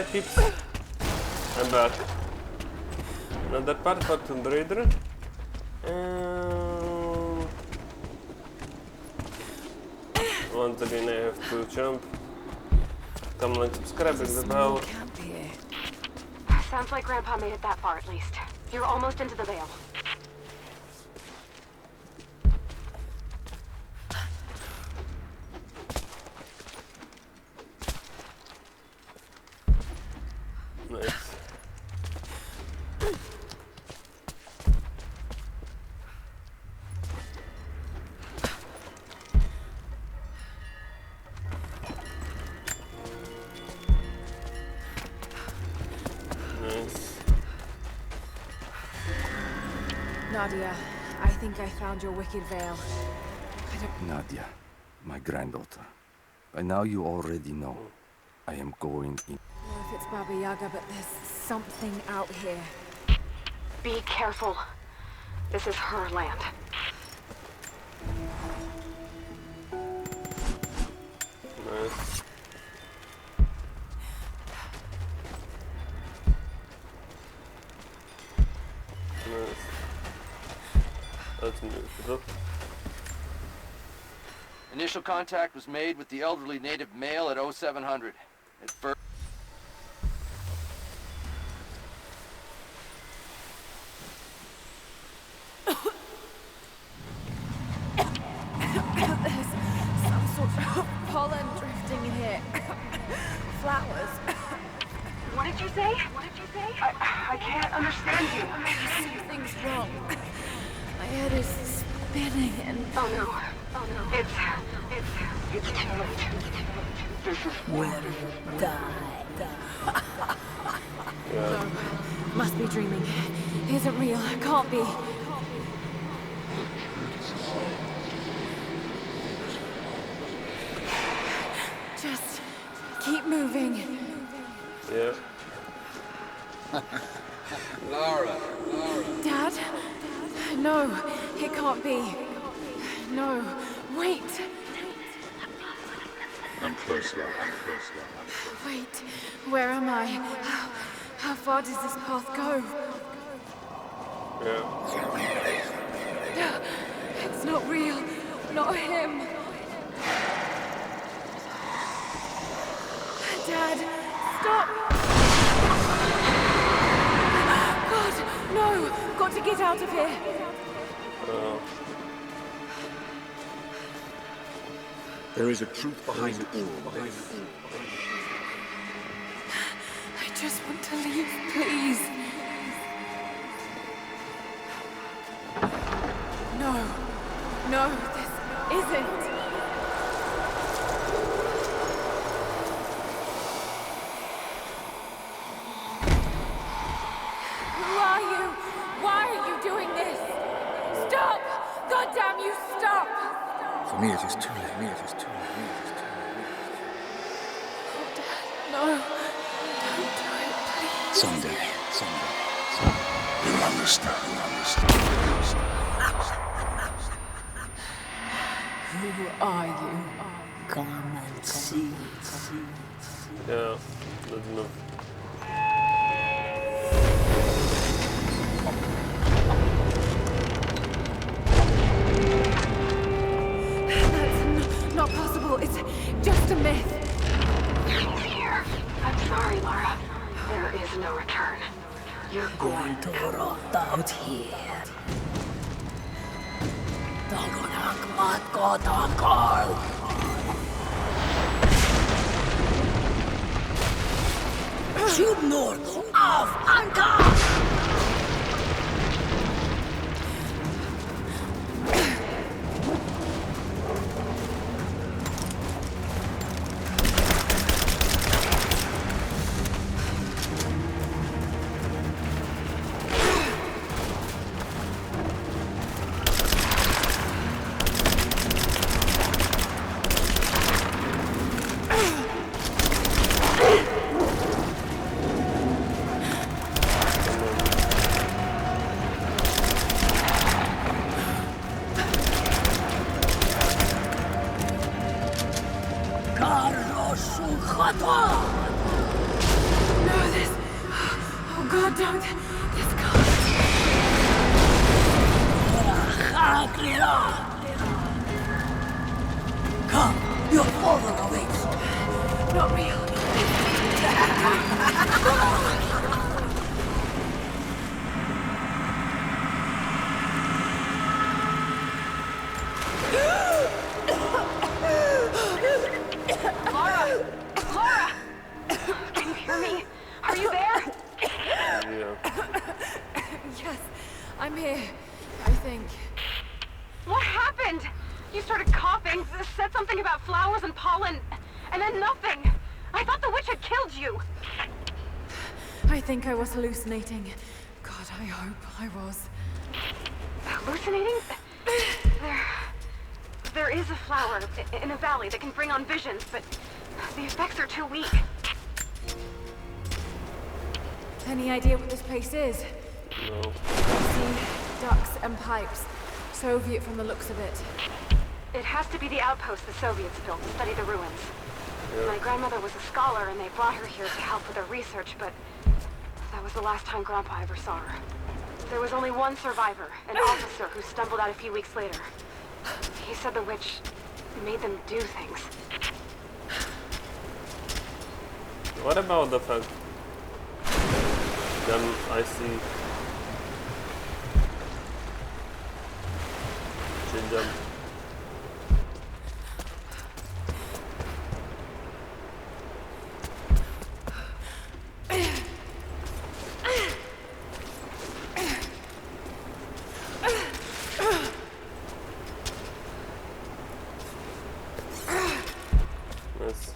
Peeps, I'm back. Another part for Tomb Raider. Once again I have to jump. Come like, subscribe, ring the bell. Sounds like Grandpa made it that far at least. You're almost into the Vale. Nice. Nadia, I think I found your wicked veil. Nadia, my granddaughter. By now you already know. I am going in. I don't know if it's Baba Yaga, but there's something out here. Be careful. This is her land. Nice. Nice. That's new. Initial contact was made with the elderly native male at 0700. At first... There's some sort of pollen drifting in here. Flowers. What did you say? What did you say? I can't understand you. Something's wrong. My head is spinning and... Oh no. Oh no. It's too late. This is Will die. No, must be dreaming. Isn't real. Can't be. Just keep moving. Yeah. Lara. Dad? No, it can't be. No, wait. I'm close, Lara. Wait, where am I? How far does this path go? Yeah. It's not real. Not him. Dad, stop! God, no! Got to get out of here. There is a truth behind it all. I just want to leave, please. No, this isn't. Who are you? Why are you doing this? Stop! God damn you, stop! For me, it is too late. Oh, Dad, no. Don't do it, please. Someday. You'll understand. Who are you? Come and see. Yeah. Let's move. That's not possible. It's just a myth. He's here. I'm sorry, Lara. There is no return. You're Going to rot out here. Dogonak matko takal. Sjunor av anka! Don't. This can't. Come, your father awaits. Not real. Laura! Laura! Can you hear me? Are you there? Yeah. Yes, I'm here. I think. What happened? You started coughing, said something about flowers and pollen, and then nothing. I thought the witch had killed you. I think I was hallucinating. God, I hope I was. Hallucinating? There is a flower in a valley that can bring on visions, but the effects are too weak. Any idea what this place is? No. See, ducks and pipes. Soviet from the looks of it. It has to be the outpost the Soviets built to study the ruins. Yeah. My grandmother was a scholar and they brought her here to help with her research, but that was the last time Grandpa ever saw her. There was only one survivor, an officer who stumbled out a few weeks later. He said the witch made them do things. What about the fact? Then I see. She jumped. Yes.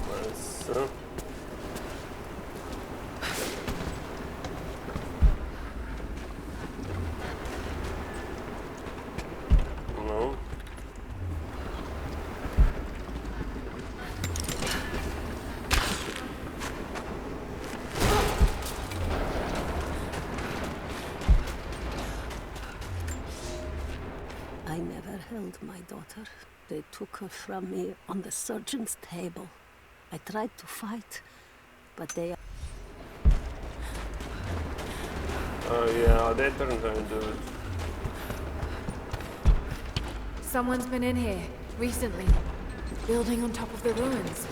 Nice. No. I never held my daughter. They took her from me on the surgeon's table. I tried to fight, but they... Yeah, they turned her into it. Someone's been in here recently, building on top of the ruins.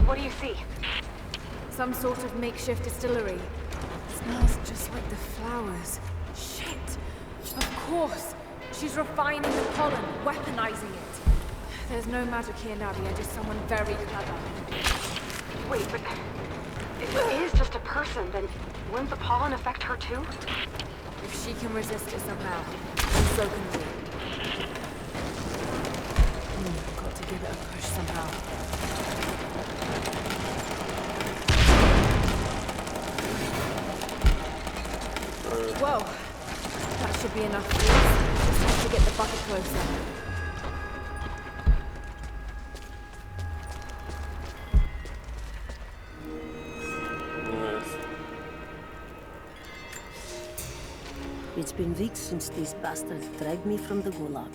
What do you see? Some sort of makeshift distillery. Smells just like the flowers. Shit! Of course! She's refining the pollen, weaponizing it. There's no magic here, Nadia, just someone very clever. Wait, but if it is just a person, then wouldn't the pollen affect her too? If she can resist it somehow, then so can we. Got to give it a push somehow. Whoa! That should be enough for us. Just have to get the bucket closer. Yes. It's been weeks since these bastards dragged me from the gulag,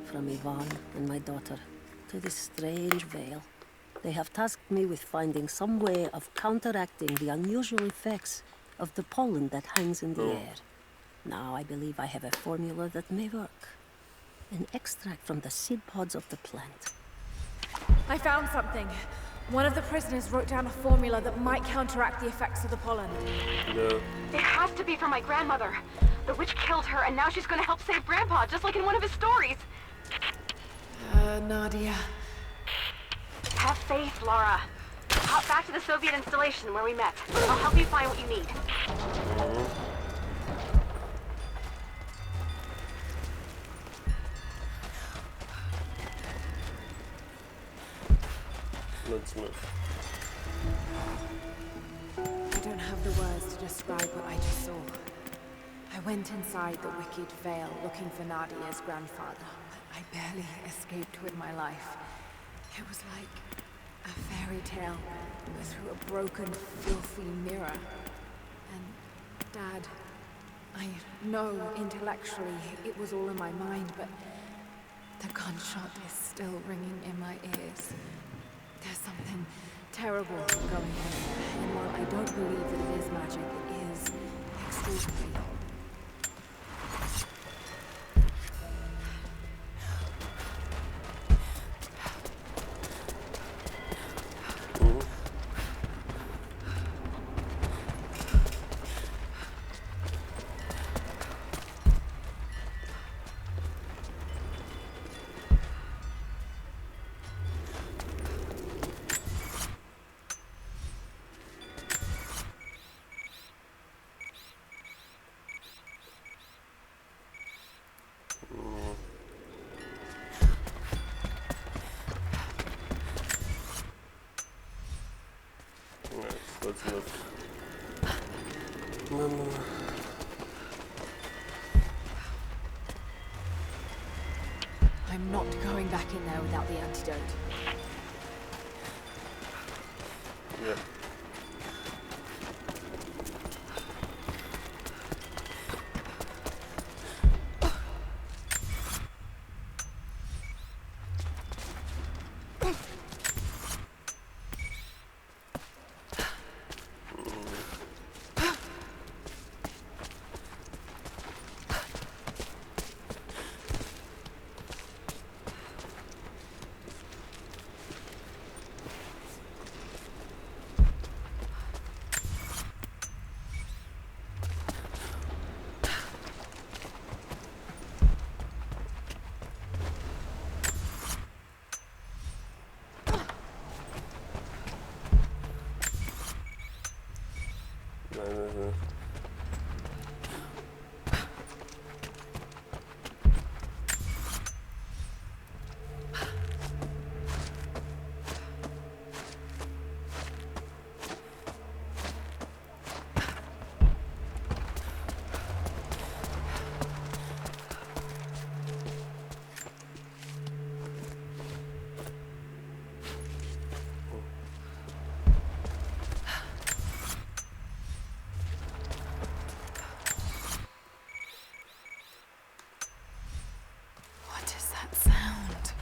from Ivan and my daughter, to this strange vale. They have tasked me with finding some way of counteracting the unusual effects of the pollen that hangs in the air. Now I believe I have a formula that may work. An extract from the seed pods of the plant. I found something. One of the prisoners wrote down a formula that might counteract the effects of the pollen. Yeah. It has to be from my grandmother. The witch killed her, and now she's gonna help save Grandpa, just like in one of his stories. Nadia. Have faith, Laura. Hop back to the Soviet installation where we met. I'll help you find what you need. Let's move. I don't have the words to describe what I just saw. went inside the wicked vale looking for Nadia's grandfather, but I barely escaped with my life. It was like a fairy tale through a broken, filthy mirror. And Dad, I know intellectually it was all in my mind, but the gunshot is still ringing in my ears. There's something terrible going on, and while I don't believe that it is magic, it is extraordinary. Let's look. No. I'm not going back in there without the antidote. Yeah. What is that sound?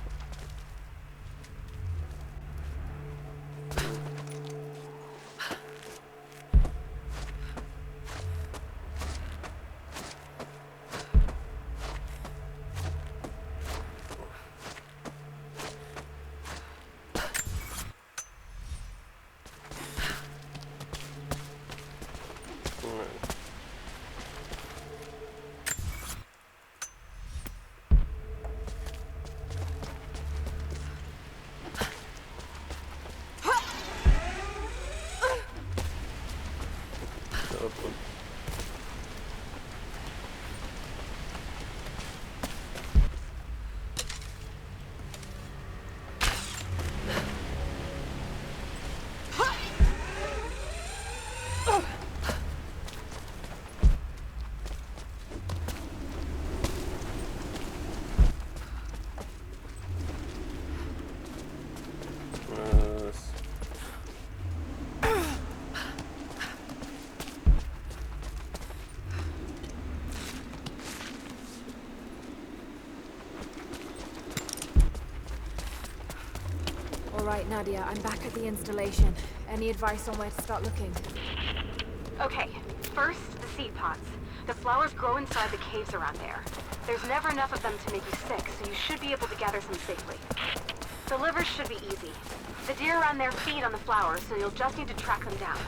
All right, Nadia, I'm back at the installation. Any advice on where to start looking? Okay, first, the seed pods. The flowers grow inside the caves around there. There's never enough of them to make you sick, so you should be able to gather some safely. The livers should be easy. The deer around there feed on the flowers, so you'll just need to track them down.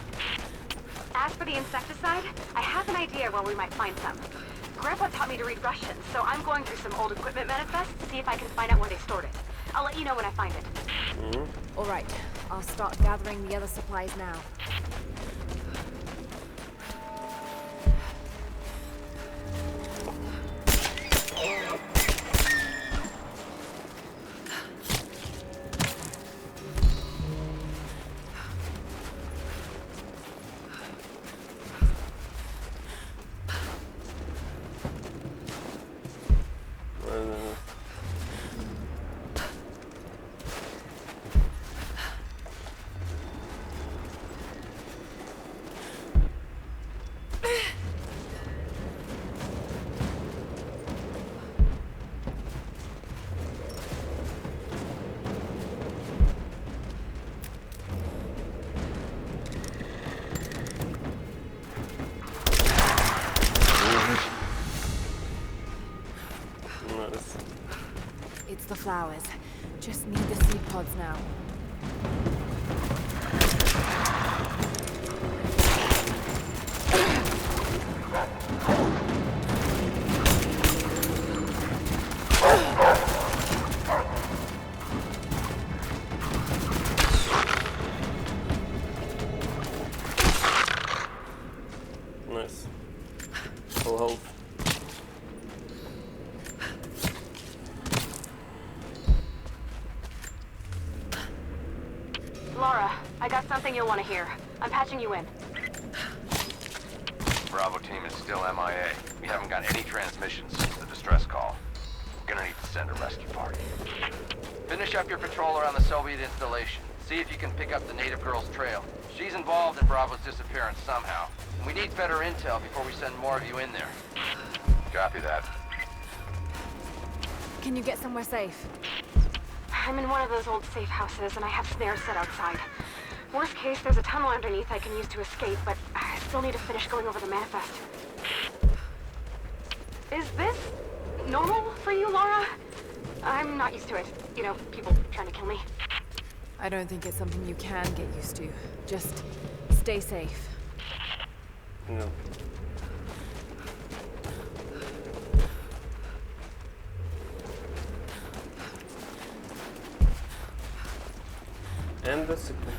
As for the insecticide, I have an idea where we might find some. Grandpa taught me to read Russian, so I'm going through some old equipment manifests to see if I can find out where they stored it. I'll let you know when I find it. All right, I'll start gathering the other supplies now. flowers. Just need the seed pods now. Nice. Full health. Laura, I got something you'll want to hear. I'm patching you in. Bravo team is still MIA. We haven't got any transmissions since the distress call. We're gonna need to send a rescue party. Finish up your patrol around the Soviet installation. See if you can pick up the native girl's trail. She's involved in Bravo's disappearance somehow. We need better intel before we send more of you in there. Copy that. Can you get somewhere safe? I'm in one of those old safe houses, and I have snares set outside. Worst case, there's a tunnel underneath I can use to escape, but I still need to finish going over the manifest. Is this normal for you, Laura? I'm not used to it. You know, people trying to kill me. I don't think it's something you can get used to. Just stay safe. No. And the sequel.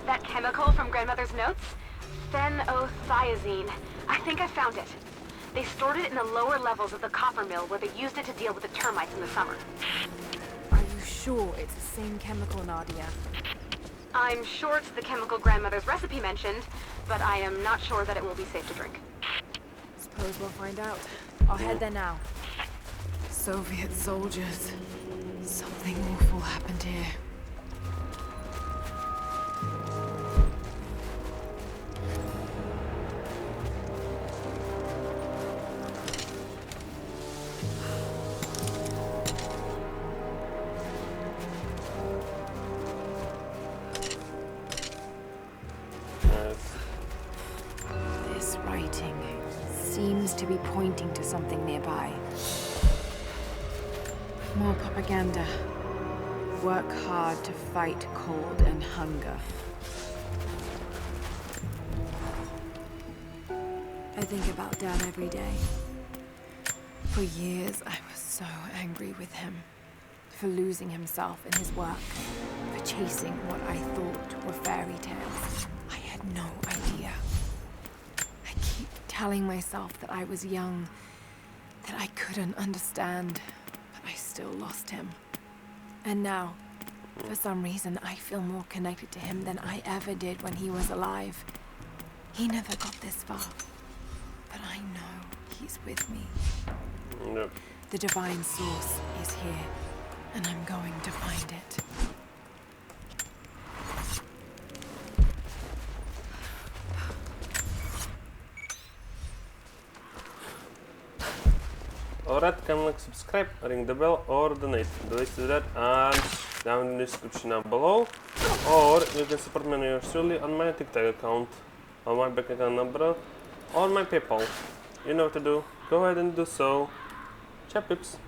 That chemical from Grandmother's notes? Phenothiazine. I think I found it. They stored it in the lower levels of the copper mill where they used it to deal with the termites in the summer. Are you sure it's the same chemical, Nadia? I'm sure it's the chemical Grandmother's recipe mentioned, but I am not sure that it will be safe to drink. Suppose we'll find out. I'll head there now. Soviet soldiers. Something awful happened here. This writing seems to be pointing to something nearby. More propaganda. Work hard to fight cold and hunger. I think about Dad every day. For years, I was so angry with him. For losing himself in his work. For chasing what I thought were fairy tales. I had no idea. I keep telling myself that I was young, that I couldn't understand, but I still lost him. And now, for some reason, I feel more connected to him than I ever did when he was alive. He never got this far, but I know he's with me. Nope. The divine source is here, and I'm going to find it. Alright, can like subscribe, ring the bell or donate. Do ways to do that are down in the description down below. Or you can support me yours truly on my TikTok account, on my bank account number, or my PayPal. You know what to do. Go ahead and do so. Ciao pips.